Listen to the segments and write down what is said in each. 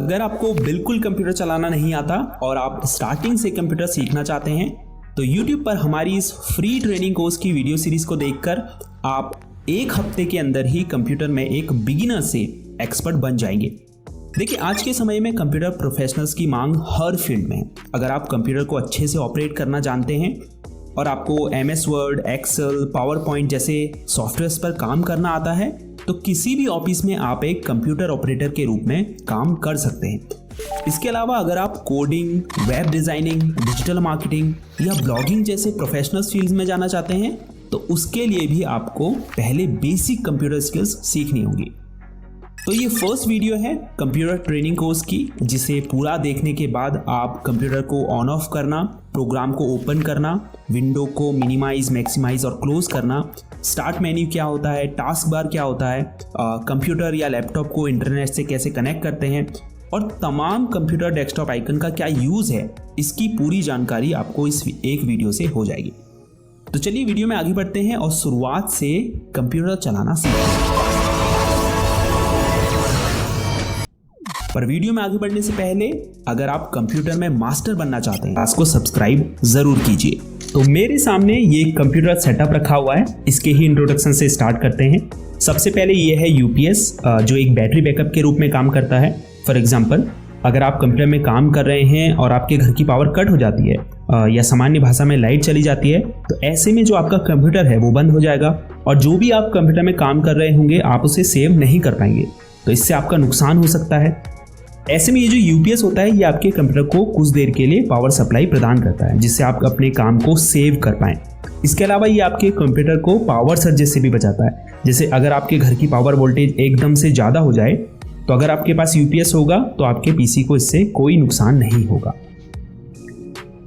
अगर आपको बिल्कुल कंप्यूटर चलाना नहीं आता और आप स्टार्टिंग से कंप्यूटर सीखना चाहते हैं तो YouTube पर हमारी इस फ्री ट्रेनिंग कोर्स की वीडियो सीरीज को देखकर आप एक हफ्ते के अंदर ही कंप्यूटर में एक बिगिनर से एक्सपर्ट बन जाएंगे। देखिए, आज के समय में कंप्यूटर प्रोफेशनल्स की मांग हर फील्ड में है। अगर आप कंप्यूटर को अच्छे से ऑपरेट करना जानते हैं और आपको MS वर्ड, एक्सेल, पावरपॉइंट जैसे सॉफ्टवेयर्स पर काम करना आता है तो किसी भी ऑफिस में आप एक कंप्यूटर ऑपरेटर के रूप में काम कर सकते हैं। इसके अलावा अगर आप coding, web designing, digital marketing या ब्लॉगिंग जैसे प्रोफेशनल फील्ड्स में जाना चाहते हैं तो उसके लिए भी आपको पहले बेसिक कंप्यूटर स्किल्स सीखनी होगी। तो ये फर्स्ट वीडियो है कंप्यूटर ट्रेनिंग कोर्स की, जिसे पूरा देखने के बाद आप कंप्यूटर को ऑन ऑफ करना, प्रोग्राम को ओपन करना, विंडो को मिनिमाइज, मैक्सिमाइज और क्लोज करना, स्टार्ट मेन्यू क्या होता है, टास्क बार क्या होता है, कंप्यूटर या लैपटॉप को इंटरनेट से कैसे कनेक्ट करते हैं और तमाम कंप्यूटर डेस्कटॉप आइकन का क्या यूज़ है, इसकी पूरी जानकारी आपको इस एक वीडियो से हो जाएगी। तो चलिए वीडियो में आगे बढ़ते हैं और शुरुआत से कंप्यूटर चलाना सीखते हैं। पर वीडियो में आगे बढ़ने से पहले अगर आप कंप्यूटर में मास्टर बनना चाहते हैं इसको सब्सक्राइब जरूर कीजिए। तो मेरे सामने ये कंप्यूटर सेटअप रखा हुआ है, इसके ही इंट्रोडक्शन से स्टार्ट करते हैं। सबसे पहले ये है UPS, जो एक बैटरी बैकअप के रूप में काम करता है। फॉर एग्जांपल, अगर आप कंप्यूटर में काम कर रहे हैं और आपके घर की पावर कट हो जाती है या सामान्य भाषा में लाइट चली जाती है तो ऐसे में जो आपका कंप्यूटर है वो बंद हो जाएगा और जो भी आप कंप्यूटर में काम कर रहे होंगे आप उसे सेव नहीं कर पाएंगे, तो इससे आपका नुकसान हो सकता है। ऐसे में ये जो UPS होता है ये आपके कंप्यूटर को कुछ देर के लिए पावर सप्लाई प्रदान करता है जिससे आप अपने काम को सेव कर पाएं। इसके अलावा ये आपके कंप्यूटर को पावर सर्ज से भी बचाता है। जैसे अगर आपके घर की पावर वोल्टेज एकदम से ज़्यादा हो जाए तो अगर आपके पास UPS होगा तो आपके PC को इससे कोई नुकसान नहीं होगा।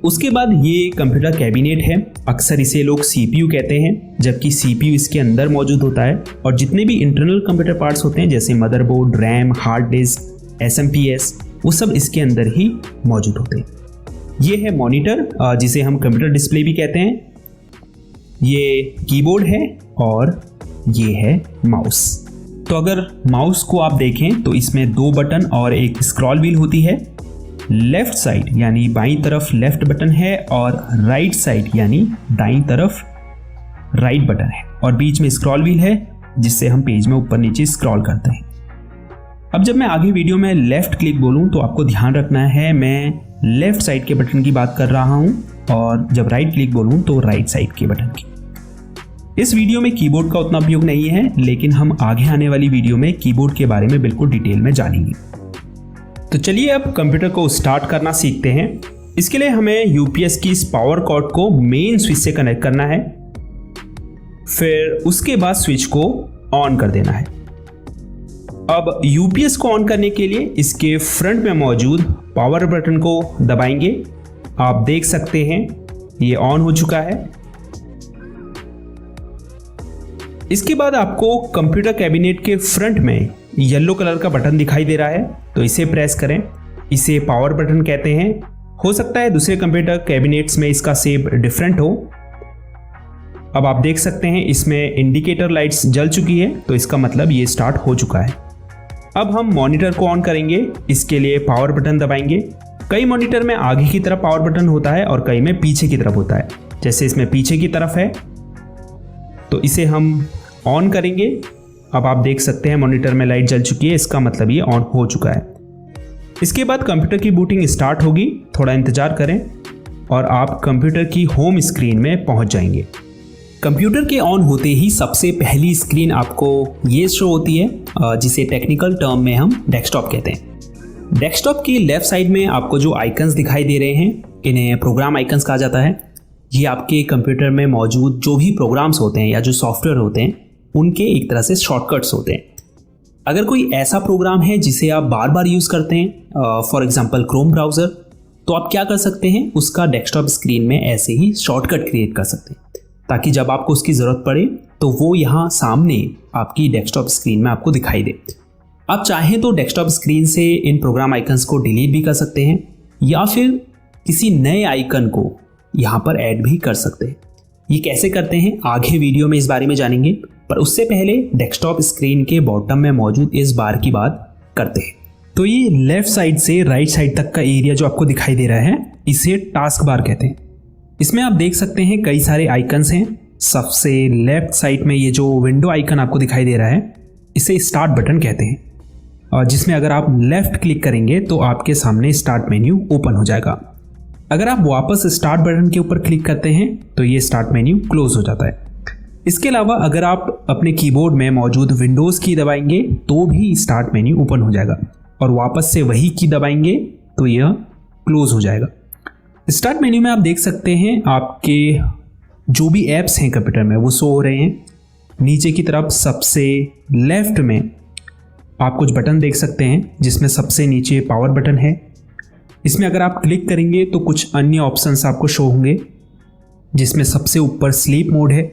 उसके बाद ये कंप्यूटर कैबिनेट है, अक्सर इसे लोग CPU कहते हैं, जबकि CPU इसके अंदर मौजूद होता है और जितने भी इंटरनल कंप्यूटर पार्ट्स होते हैं जैसे motherboard, RAM, hard disk, SMPS, वो सब इसके अंदर ही मौजूद होते हैं। ये है मॉनिटर, जिसे हम कंप्यूटर डिस्प्ले भी कहते हैं। ये कीबोर्ड है और ये है माउस। तो अगर माउस को आप देखें तो इसमें 2 बटन और एक स्क्रॉल व्हील होती है। लेफ्ट साइड यानी बाईं तरफ लेफ्ट बटन है और राइट साइड यानी दाईं तरफ राइट बटन है और बीच में स्क्रॉल व्हील है जिससे हम पेज में ऊपर नीचे स्क्रॉल करते हैं। अब जब मैं आगे वीडियो में लेफ्ट क्लिक बोलूं तो आपको ध्यान रखना है मैं लेफ्ट साइड के बटन की बात कर रहा हूं और जब राइट क्लिक बोलूं तो राइट साइड के बटन की। इस वीडियो में कीबोर्ड का उतना उपयोग नहीं है, लेकिन हम आगे आने वाली वीडियो में कीबोर्ड के बारे में बिल्कुल डिटेल में जानेंगे। तो चलिए अब कंप्यूटर को स्टार्ट करना सीखते हैं। इसके लिए हमें UPS की इस पावर कॉर्ड को मेन स्विच से कनेक्ट करना है, फिर उसके बाद स्विच को ऑन कर देना है। अब UPS को ऑन करने के लिए इसके फ्रंट में मौजूद पावर बटन को दबाएंगे। आप देख सकते हैं ये ऑन हो चुका है। इसके बाद आपको कंप्यूटर कैबिनेट के फ्रंट में येलो कलर का बटन दिखाई दे रहा है, तो इसे प्रेस करें। इसे पावर बटन कहते हैं। हो सकता है दूसरे कंप्यूटर कैबिनेट्स में इसका शेप डिफरेंट हो। अब आप देख सकते हैं इसमें इंडिकेटर लाइट्स जल चुकी है, तो इसका मतलब ये स्टार्ट हो चुका है। अब हम मॉनिटर को ऑन करेंगे। इसके लिए पावर बटन दबाएंगे। कई मॉनिटर में आगे की तरफ पावर बटन होता है और कई में पीछे की तरफ होता है। जैसे इसमें पीछे की तरफ है तो इसे हम ऑन करेंगे। अब आप देख सकते हैं मॉनिटर में लाइट जल चुकी है, इसका मतलब ये ऑन हो चुका है। इसके बाद कंप्यूटर की बूटिंग स्टार्ट होगी। थोड़ा इंतजार करें और आप कंप्यूटर की होम स्क्रीन में पहुंच जाएंगे। कंप्यूटर के ऑन होते ही सबसे पहली स्क्रीन आपको ये शो होती है, जिसे टेक्निकल टर्म में हम डेस्कटॉप कहते हैं। डेस्कटॉप की लेफ्ट साइड में आपको जो आइकन्स दिखाई दे रहे हैं इन्हें प्रोग्राम आइकन्स कहा जाता है। ये आपके कंप्यूटर में मौजूद जो भी प्रोग्राम्स होते हैं या जो सॉफ्टवेयर होते हैं उनके एक तरह से शॉर्टकट्स होते हैं। अगर कोई ऐसा प्रोग्राम है जिसे आप बार बार यूज़ करते हैं, फॉर एग्जांपल क्रोम ब्राउज़र, तो आप क्या कर सकते हैं, उसका डेस्कटॉप स्क्रीन में ऐसे ही शॉर्टकट क्रिएट कर सकते हैं ताकि जब आपको उसकी ज़रूरत पड़े तो वो यहाँ सामने आपकी डेस्कटॉप स्क्रीन में आपको दिखाई दे। आप चाहें तो डेस्कटॉप स्क्रीन से इन प्रोग्राम आइकन्स को डिलीट भी कर सकते हैं या फिर किसी नए आइकन को यहाँ पर ऐड भी कर सकते हैं। ये कैसे करते हैं आगे वीडियो में इस बारे में जानेंगे, पर उससे पहले डेस्कटॉप स्क्रीन के बॉटम में मौजूद इस बार की बात करते हैं। तो ये लेफ्ट साइड से राइट साइड तक का एरिया जो आपको दिखाई दे रहा है, इसे टास्क बार कहते हैं। इसमें आप देख सकते हैं कई सारे आइकन्स हैं। सबसे लेफ्ट साइड में ये जो विंडो आइकन आपको दिखाई दे रहा है, इसे स्टार्ट बटन कहते हैं, और जिसमें अगर आप लेफ्ट क्लिक करेंगे तो आपके सामने स्टार्ट मेन्यू ओपन हो जाएगा। अगर आप वापस स्टार्ट बटन के ऊपर क्लिक करते हैं तो ये स्टार्ट मेन्यू क्लोज हो जाता है। इसके अलावा अगर आप अपने कीबोर्ड में मौजूद विंडोज़ की दबाएंगे तो भी स्टार्ट मेन्यू ओपन हो जाएगा, और वापस से वही की दबाएंगे तो यह क्लोज हो जाएगा। स्टार्ट मेन्यू में आप देख सकते हैं आपके जो भी ऐप्स हैं कंप्यूटर में वो शो हो रहे हैं। नीचे की तरफ सबसे लेफ्ट में आप कुछ बटन देख सकते हैं, जिसमें सबसे नीचे पावर बटन है। इसमें अगर आप क्लिक करेंगे तो कुछ अन्य ऑप्शंस आपको शो होंगे, जिसमें सबसे ऊपर स्लीप मोड है।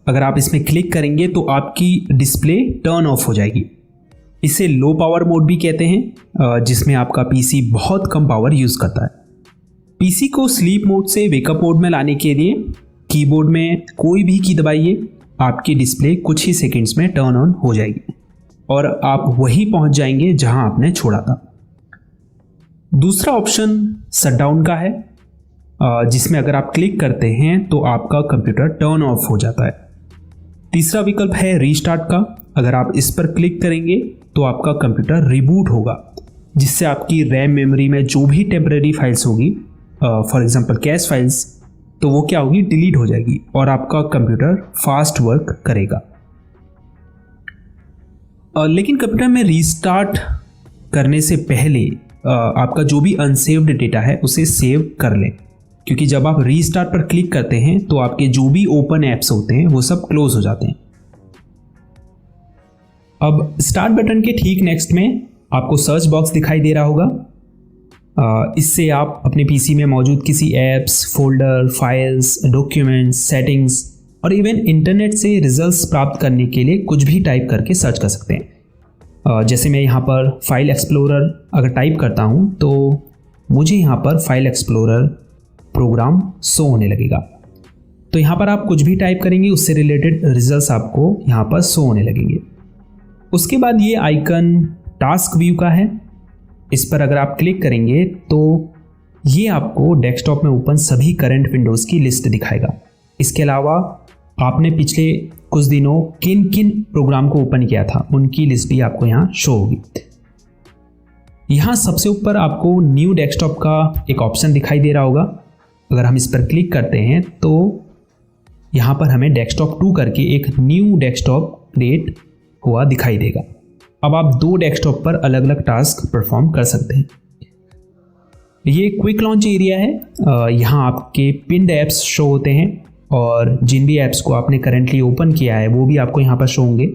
अगर आप इसमें क्लिक करेंगे तो आपकी डिस्प्ले टर्न ऑफ हो जाएगी। इसे लो पावर मोड भी कहते हैं, जिसमें आपका पीसी बहुत कम पावर यूज़ करता है। पीसी को स्लीप मोड से वेकअप मोड में लाने के लिए कीबोर्ड में कोई भी की दबाइए, आपकी डिस्प्ले कुछ ही सेकंड्स में टर्न ऑन हो जाएगी और आप वहीं पहुंच जाएंगे जहां आपने छोड़ा था। दूसरा ऑप्शन शटडाउन का है, जिसमें अगर आप क्लिक करते हैं तो आपका कंप्यूटर टर्न ऑफ हो जाता है। तीसरा विकल्प है रीस्टार्ट का। अगर आप इस पर क्लिक करेंगे तो आपका कंप्यूटर रिबूट होगा, जिससे आपकी रैम मेमोरी में जो भी टेम्परेरी फाइल्स होगी, फॉर एग्जांपल कैश फाइल्स, तो वो क्या होगी, डिलीट हो जाएगी और आपका कंप्यूटर फास्ट वर्क करेगा। लेकिन कंप्यूटर में रीस्टार्ट करने से पहले आपका जो भी अनसेव्ड डेटा है उसे सेव कर लें, क्योंकि जब आप रीस्टार्ट पर क्लिक करते हैं तो आपके जो भी ओपन ऐप्स होते हैं वो सब क्लोज हो जाते हैं। अब स्टार्ट बटन के ठीक नेक्स्ट में आपको सर्च बॉक्स दिखाई दे रहा होगा। इससे आप अपने पीसी में मौजूद किसी apps, folder, files, documents, settings और इवन इंटरनेट से रिजल्ट्स प्राप्त करने के लिए कुछ भी टाइप करके सर्च कर सकते हैं। जैसे मैं यहाँ पर फाइल एक्सप्लोरर अगर टाइप करता हूँ तो मुझे यहाँ पर फाइल एक्सप्लोरर प्रोग्राम शो होने लगेगा। तो यहाँ पर आप कुछ भी टाइप करेंगे उससे रिलेटेड रिजल्ट्स आपको यहाँ पर शो होने लगेंगे। उसके बाद ये आइकन टास्क व्यू का है। इस पर अगर आप क्लिक करेंगे तो ये आपको डेस्कटॉप में ओपन सभी करंट विंडोज़ की लिस्ट दिखाएगा। इसके अलावा आपने पिछले कुछ दिनों किन किन प्रोग्राम को ओपन किया था उनकी लिस्ट भी आपको यहाँ शो होगी। यहाँ सबसे ऊपर आपको न्यू डेस्कटॉप का एक ऑप्शन दिखाई दे रहा होगा। अगर हम इस पर क्लिक करते हैं तो यहाँ पर हमें डेस्कटॉप 2 करके एक न्यू डेस्कटॉप क्रिएट हुआ दिखाई देगा। अब आप 2 डेस्कटॉप पर अलग अलग टास्क परफॉर्म कर सकते हैं। ये क्विक लॉन्च एरिया है। यहाँ आपके पिन्ड ऐप्स शो होते हैं और जिन भी ऐप्स को आपने करेंटली ओपन किया है वो भी आपको यहाँ पर शो होंगे।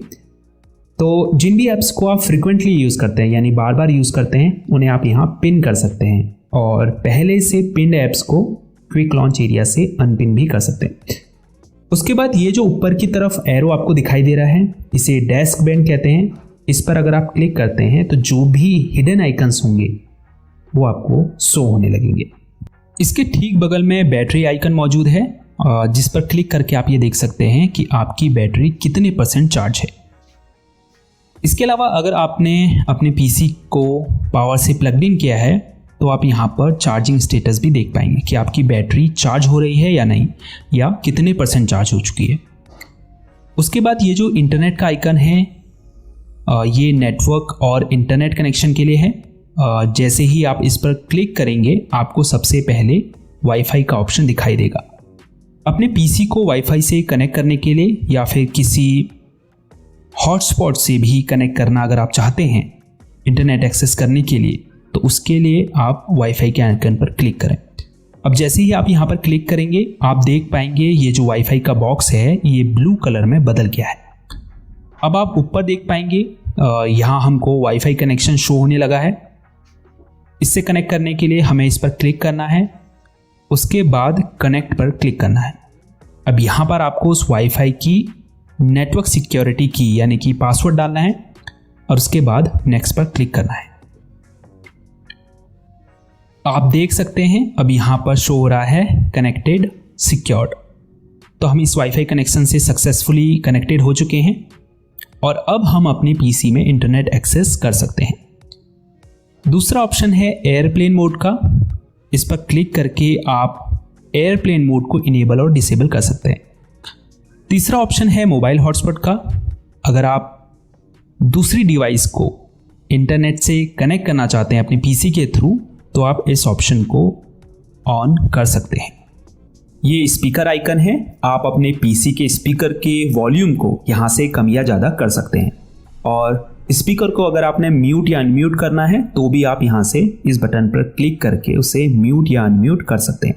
तो जिन भी ऐप्स को आप फ्रिक्वेंटली यूज़ करते हैं यानी बार बार यूज़ करते हैं उन्हें आप यहाँ पिन कर सकते हैं और पहले से पिन्ड ऐप्स को क्विक लॉन्च एरिया से अनपिन भी कर सकते हैं। उसके बाद ये जो ऊपर की तरफ एरो आपको दिखाई दे रहा है इसे डेस्क बैंड कहते हैं। इस पर अगर आप क्लिक करते हैं तो जो भी हिडन आइकन्स होंगे वो आपको शो होने लगेंगे। इसके ठीक बगल में बैटरी आइकन मौजूद है, जिस पर क्लिक करके आप ये देख सकते हैं कि आपकी बैटरी कितने % चार्ज है। इसके अलावा अगर आपने अपने पीसी को पावर से प्लग इन किया है तो आप यहाँ पर चार्जिंग स्टेटस भी देख पाएंगे कि आपकी बैटरी चार्ज हो रही है या नहीं, या कितने % चार्ज हो चुकी है। उसके बाद ये जो इंटरनेट का आइकन है ये नेटवर्क और इंटरनेट कनेक्शन के लिए है। जैसे ही आप इस पर क्लिक करेंगे आपको सबसे पहले वाईफाई का ऑप्शन दिखाई देगा। अपने पीसी को वाईफाई से कनेक्ट करने के लिए या फिर किसी हॉटस्पॉट से भी कनेक्ट करना अगर आप चाहते हैं इंटरनेट एक्सेस करने के लिए, तो उसके लिए आप वाईफाई के आइकन पर क्लिक करें। अब जैसे ही आप यहाँ पर क्लिक करेंगे आप देख पाएंगे ये जो वाईफाई का बॉक्स है ये ब्लू कलर में बदल गया है। अब आप ऊपर देख पाएंगे यहाँ हमको वाईफाई कनेक्शन शो होने लगा है। इससे कनेक्ट करने के लिए हमें इस पर क्लिक करना है, उसके बाद कनेक्ट पर क्लिक करना है। अब यहाँ पर आपको उस वाईफाई की नेटवर्क सिक्योरिटी की यानी कि पासवर्ड डालना है और उसके बाद नेक्स्ट पर क्लिक करना है। आप देख सकते हैं अब यहाँ पर शो हो रहा है कनेक्टेड सिक्योर्ड। तो हम इस वाईफाई कनेक्शन से सक्सेसफुली कनेक्टेड हो चुके हैं और अब हम अपने पीसी में इंटरनेट एक्सेस कर सकते हैं। दूसरा ऑप्शन है एयरप्लेन मोड का। इस पर क्लिक करके आप एयरप्लेन मोड को इनेबल और डिसेबल कर सकते हैं। तीसरा ऑप्शन है मोबाइल हॉटस्पॉट का। अगर आप दूसरी डिवाइस को इंटरनेट से कनेक्ट करना चाहते हैं अपने पीसी के थ्रू, तो आप इस ऑप्शन को ऑन कर सकते हैं। ये स्पीकर आइकन है, आप अपने पीसी के स्पीकर के वॉल्यूम को यहाँ से कम या ज़्यादा कर सकते हैं। और स्पीकर को अगर आपने म्यूट या अनम्यूट करना है तो भी आप यहाँ से इस बटन पर क्लिक करके उसे म्यूट या अनम्यूट कर सकते हैं।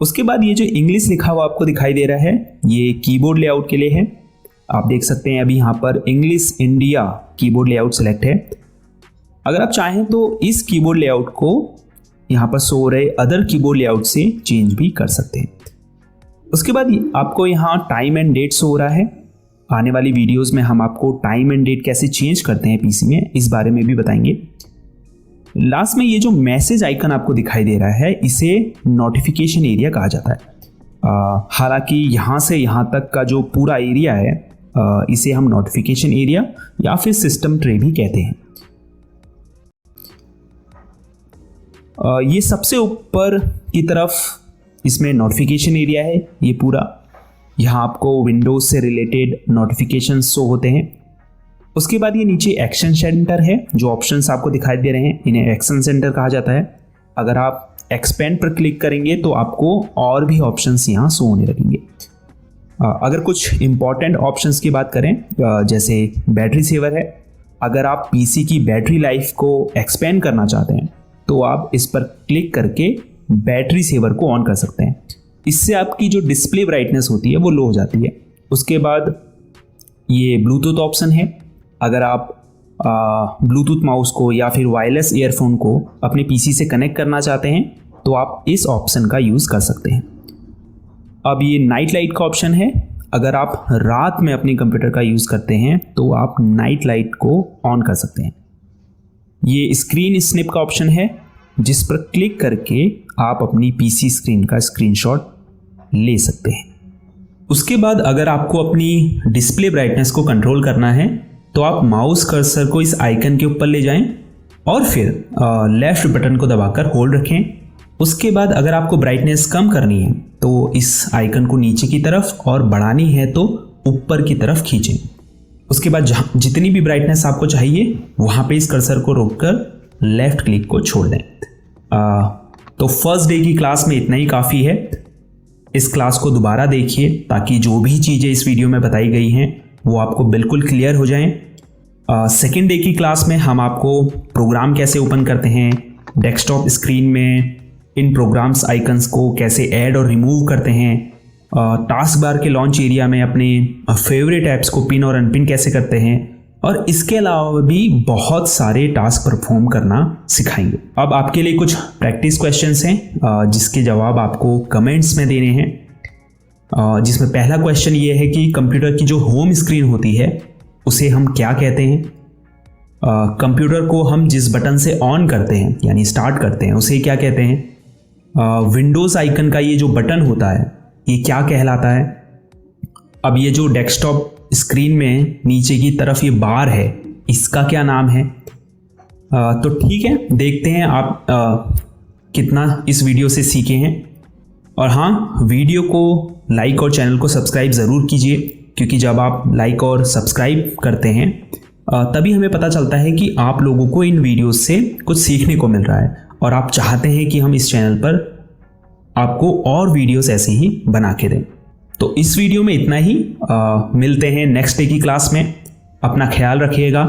उसके बाद ये जो इंग्लिश लिखा हुआ आपको दिखाई दे रहा है, ये कीबोर्ड लेआउट के लिए है। आप देख सकते हैं अभी यहाँ पर English India keyboard layout select है। अगर आप चाहें तो इस कीबोर्ड लेआउट को यहाँ पर शो रहे अदर कीबोर्ड लेआउट से चेंज भी कर सकते हैं। उसके बाद आपको यहाँ टाइम एंड डेट शो हो रहा है। आने वाली वीडियोस में हम आपको टाइम एंड डेट कैसे चेंज करते हैं पीसी में, इस बारे में भी बताएंगे। लास्ट में ये जो मैसेज आइकन आपको दिखाई दे रहा है, इसे नोटिफिकेशन एरिया कहा जाता है। हालांकि यहाँ से यहाँ तक का जो पूरा एरिया है, इसे हम नोटिफिकेशन एरिया या फिर सिस्टम ट्रे भी कहते हैं। ये सबसे ऊपर की तरफ इसमें नोटिफिकेशन एरिया है। ये पूरा यहाँ आपको विंडोज से रिलेटेड नोटिफिकेशन शो होते हैं। उसके बाद ये नीचे एक्शन सेंटर है, जो ऑप्शंस आपको दिखाई दे रहे हैं इन्हें एक्शन सेंटर कहा जाता है। अगर आप एक्सपेंड पर क्लिक करेंगे तो आपको और भी ऑप्शंस यहाँ शो होने लगेंगे। अगर कुछ इंपॉर्टेंट ऑप्शंस की बात करें, जैसे बैटरी सेवर है। अगर आप पीसी की बैटरी लाइफ को एक्सपेंड करना चाहते हैं तो आप इस पर क्लिक करके बैटरी सेवर को ऑन कर सकते हैं। इससे आपकी जो डिस्प्ले ब्राइटनेस होती है वो लो हो जाती है। उसके बाद ये ब्लूटूथ ऑप्शन है। अगर आप ब्लूटूथ माउस को या फिर वायरलेस ईयरफोन को अपने पीसी से कनेक्ट करना चाहते हैं तो आप इस ऑप्शन का यूज़ कर सकते हैं। अब ये नाइट लाइट का ऑप्शन है। अगर आप रात में अपने कंप्यूटर का यूज़ करते हैं तो आप नाइट लाइट को ऑन कर सकते हैं। ये स्क्रीन स्निप का ऑप्शन है, जिस पर क्लिक करके आप अपनी पीसी स्क्रीन का स्क्रीनशॉट ले सकते हैं। उसके बाद अगर आपको अपनी डिस्प्ले ब्राइटनेस को कंट्रोल करना है तो आप माउस कर्सर को इस आइकन के ऊपर ले जाएं और फिर लेफ्ट बटन को दबाकर होल्ड रखें। उसके बाद अगर आपको ब्राइटनेस कम करनी है तो इस आइकन को नीचे की तरफ और बढ़ानी है तो ऊपर की तरफ खींचें। उसके बाद जितनी भी ब्राइटनेस आपको चाहिए वहाँ पे इस कर्सर को रोककर लेफ्ट क्लिक को छोड़ दें। तो फर्स्ट डे की क्लास में इतना ही काफ़ी है। इस क्लास को दोबारा देखिए ताकि जो भी चीज़ें इस वीडियो में बताई गई हैं वो आपको बिल्कुल क्लियर हो जाएं। सेकेंड डे की क्लास में हम आपको प्रोग्राम कैसे ओपन करते हैं, डेस्कटॉप स्क्रीन में इन प्रोग्राम्स आइकन्स को कैसे ऐड और रिमूव करते हैं, टास्क बार के लॉन्च एरिया में अपने फेवरेट ऐप्स को पिन और अनपिन कैसे करते हैं, और इसके अलावा भी बहुत सारे टास्क परफॉर्म करना सिखाएंगे। अब आपके लिए कुछ प्रैक्टिस क्वेश्चंस हैं जिसके जवाब आपको कमेंट्स में देने हैं। जिसमें पहला क्वेश्चन ये है कि कंप्यूटर की जो होम स्क्रीन होती है उसे हम क्या कहते हैं। कंप्यूटर को हम जिस बटन से ऑन करते हैं यानी स्टार्ट करते हैं उसे क्या कहते हैं। विंडोज़ आइकन का ये जो बटन होता है ये क्या कहलाता है। अब ये जो डेस्कटॉप स्क्रीन में नीचे की तरफ ये बार है इसका क्या नाम है। तो ठीक है, देखते हैं आप कितना इस वीडियो से सीखे हैं। और हाँ, वीडियो को लाइक और चैनल को सब्सक्राइब ज़रूर कीजिए, क्योंकि जब आप लाइक और सब्सक्राइब करते हैं तभी हमें पता चलता है कि आप लोगों को इन वीडियोस से कुछ सीखने को मिल रहा है और आप चाहते हैं कि हम इस चैनल पर आपको और वीडियोस ऐसे ही बना के दें। तो इस वीडियो में इतना ही। मिलते हैं नेक्स्ट डे की क्लास में। अपना ख्याल रखिएगा।